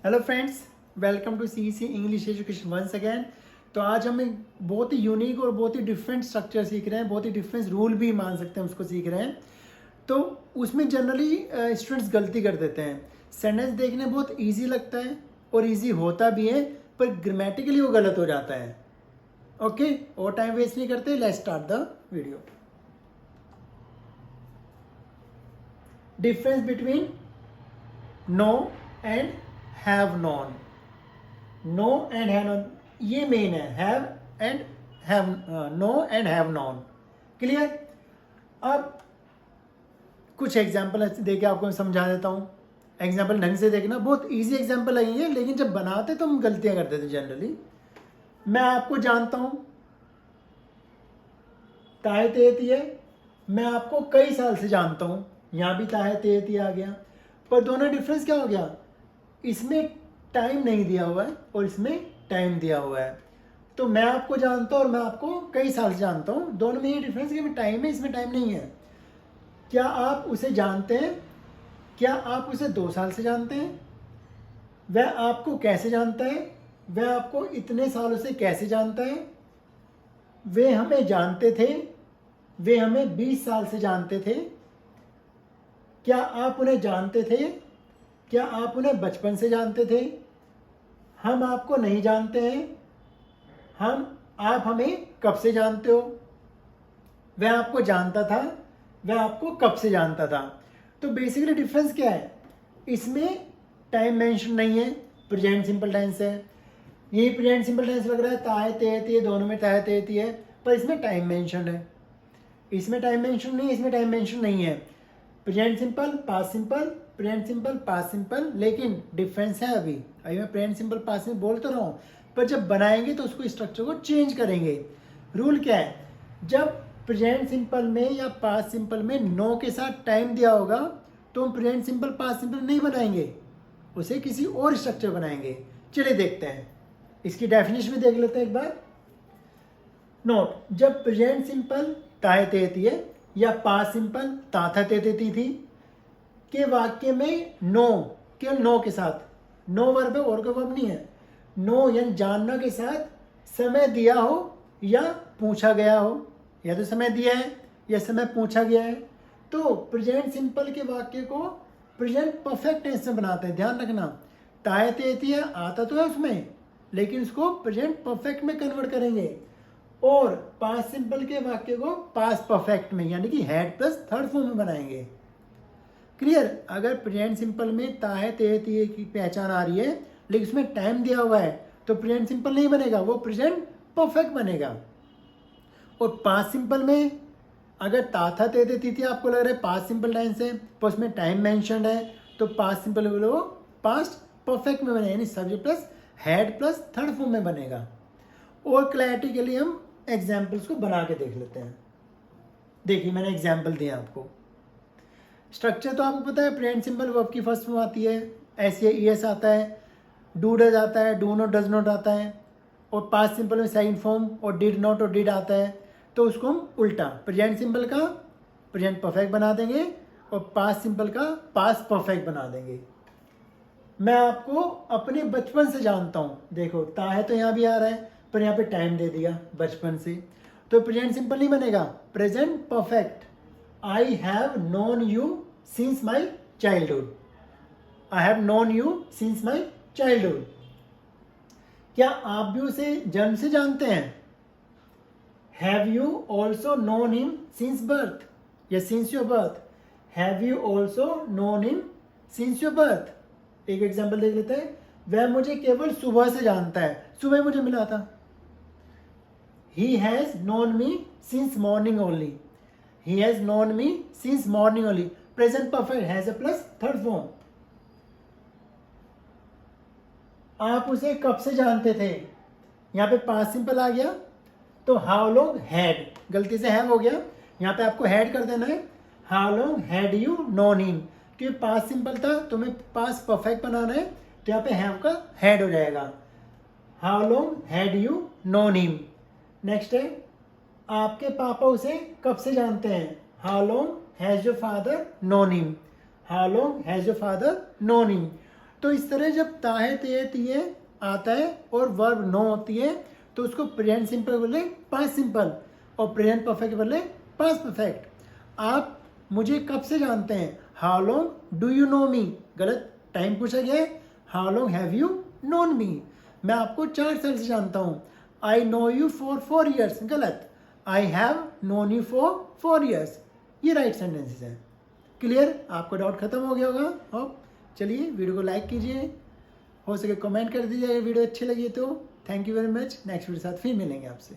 Hello friends, welcome to CEC English education once again. तो आज हम एक बहुत ही यूनिक और बहुत ही डिफरेंट स्ट्रक्चर सीख रहे हैं, बहुत ही डिफरेंट रूल भी मान सकते हैं उसको सीख रहे हैं। तो उसमें जनरली स्टूडेंट्स गलती कर देते हैं। सेंटेंस देखने बहुत इजी लगता है और इजी होता भी है, पर ग्रामेटिकली वो गलत हो जाता है। ओके, और टाइम वेस्ट नहीं करते, let's start the video. Difference between no and have none. No and have none ये मेन है, have and have, no and have none. Clear? अब कुछ एग्जाम्पल दे के आपको मैं समझा देता हूँ। एग्जाम्पल ढंग से देखना, बहुत इजी एग्जाम्पल है ये, लेकिन जब बनाते तो हम गलतियां करते थे जनरली। मैं आपको जानता हूँ, ताहे तेती है। मैं आपको कई साल से जानता हूँ, यहाँ भी ताहे तेती आ गया, पर दोनों डिफरेंस क्या हो गया? इसमें टाइम नहीं दिया हुआ है और इसमें टाइम दिया हुआ है। तो मैं आपको जानता हूँ और मैं आपको कई साल से जानता हूँ, दोनों में ये डिफरेंस है कि टाइम है, इसमें टाइम नहीं है। क्या आप उसे जानते हैं? क्या आप उसे 2 साल से जानते हैं? वह आपको कैसे जानता है? वह आपको इतने सालों से कैसे जानता है? वे हमें जानते थे, वे हमें 20 साल से जानते थे। क्या आप उन्हें जानते थे? क्या आप उन्हें बचपन से जानते थे? हम आपको नहीं जानते हैं। आप हमें कब से जानते हो? वह आपको जानता था, वह आपको कब से जानता था। तो बेसिकली डिफरेंस क्या है? इसमें टाइम मेंशन नहीं है, प्रेजेंट सिंपल टेंस है। यही प्रेजेंट सिंपल टेंस लग रहा है, ताहे तेती है, दोनों में ताहे तेती है, पर इसमें टाइम मेंशन है। इसमें टाइम मेंशन नहीं है, इसमें टाइम मेंशन नहीं है। Present simple, past simple, present simple, past simple, लेकिन डिफरेंस है। अभी मैं प्रेजेंट सिंपल पास्ट सिंपल बोल तो रहा हूँ, पर जब बनाएंगे तो उसको स्ट्रक्चर को चेंज करेंगे। रूल क्या है? जब प्रेजेंट सिंपल में या पास्ट सिंपल में नो के साथ टाइम दिया होगा तो हम प्रेजेंट सिंपल पास्ट सिंपल नहीं बनाएंगे, उसे किसी और स्ट्रक्चर बनाएंगे। चलिए देखते हैं, इसकी डेफिनेशन में देख लेते हैं एक बार। नोट, जब प्रेजेंट सिंपल ताहे तेती है या पास्ट सिंपल ताथा तेती थी के वाक्य में नो, केवल नो के साथ, नो वर्ब है और कोई वर्ब नहीं है, नो यानी जानना के साथ समय दिया हो या पूछा गया हो, या तो समय दिया है या समय पूछा गया है, तो प्रेजेंट सिंपल के वाक्य को प्रेजेंट परफेक्ट टेंस में बनाते हैं। ध्यान रखना, ताहे तेती है आता तो है उसमें, लेकिन उसको प्रेजेंट परफेक्ट में कन्वर्ट करेंगे, और पास्ट सिंपल के वाक्य को पास्ट परफेक्ट में यानी कि हैड प्लस थर्ड फॉर्म में बनाएंगे। क्लियर? अगर प्रेजेंट सिंपल में ताहे तेती की पहचान आ रही है लेकिन उसमें टाइम दिया हुआ है तो प्रेजेंट सिंपल नहीं बनेगा, वो प्रेजेंट परफेक्ट बनेगा। और पास्ट सिंपल में अगर ताथा तेती थी, आपको लग रहा है पास्ट सिंपल टेंस है, पर उसमें टाइम मेंशन्ड है, तो पास्ट सिंपल वो पास्ट परफेक्ट में बनेगा, यानी subject plus had plus third form में बनेगा। और क्लैरिटी के लिए हम एग्जाम्पल्स को बना के देख लेते हैं। देखिए, मैंने एग्जाम्पल दिया आपको। स्ट्रक्चर तो आपको पता है, प्रेजेंट सिंपल वर्ब की फर्स्ट फॉर्म आती है, ऐसे ES आता है, डू डज आता है, डू नॉट डज नॉट आता है, और पास्ट सिंपल में सेकंड फॉर्म और डिड नॉट और डिड आता है। तो उसको हम उल्टा प्रेजेंट सिंपल का प्रेजेंट परफेक्ट बना देंगे और पास्ट सिंपल का पास्ट परफेक्ट बना देंगे। मैं आपको अपने बचपन से जानता हूँ। देखो, ताहे तो यहाँ भी आ रहा है, पर यहाँ पे टाइम दे दिया बचपन से, तो प्रेजेंट सिंपल नहीं बनेगा, present perfect. I have known you since my childhood. I have known you since my childhood. क्या आप भी उसे जन्म से जानते हैं? Have you also known him since birth या since your birth? Have you also known him since your birth? एक एग्जाम्पल देख लेते हैं। वह मुझे केवल सुबह से जानता है, सुबह मुझे मिला था। He has known me since morning only. He has known me since morning only. Present perfect has a plus third form. आप उसे कब से जानते थे? यहाँ पे पास्ट सिंपल आ गया, तो हाउ लॉन्ग हैड, गलती से हैव हो गया, यहाँ पे आपको हैड कर देना है। How long had you known him, क्योंकि पास्ट सिंपल था, तुम्हें पास्ट परफेक्ट बनाना है, तो यहाँ पे हैव का हैड हो जाएगा। How long had you known him. Next है, आपके पापा उसे कब से जानते हैं? How long has your father known him. How long has your father known him. तो इस तरह जब ताहे ते तिये आता है और वर्ब नो होती है तो उसको प्रेजेंट सिंपल बोले पास्ट सिंपल और प्रेजेंट परफेक्ट बोले पास्ट परफेक्ट। आप मुझे कब से जानते हैं, how long do you know me, गलत, टाइम पूछा गया है, how long have you known me, मैं आपको 4 साल से जानता हूँ, I know you for 4 years, गलत, I have known you for 4 years, ये राइट सेंटेंसेस हैं। क्लियर, आपका डाउट खत्म हो गया होगा। होप, चलिए वीडियो को लाइक कीजिए, हो सके कमेंट कर दीजिए अगर वीडियो अच्छी लगी तो। Thank you very much, next video के साथ फिर मिलेंगे आपसे।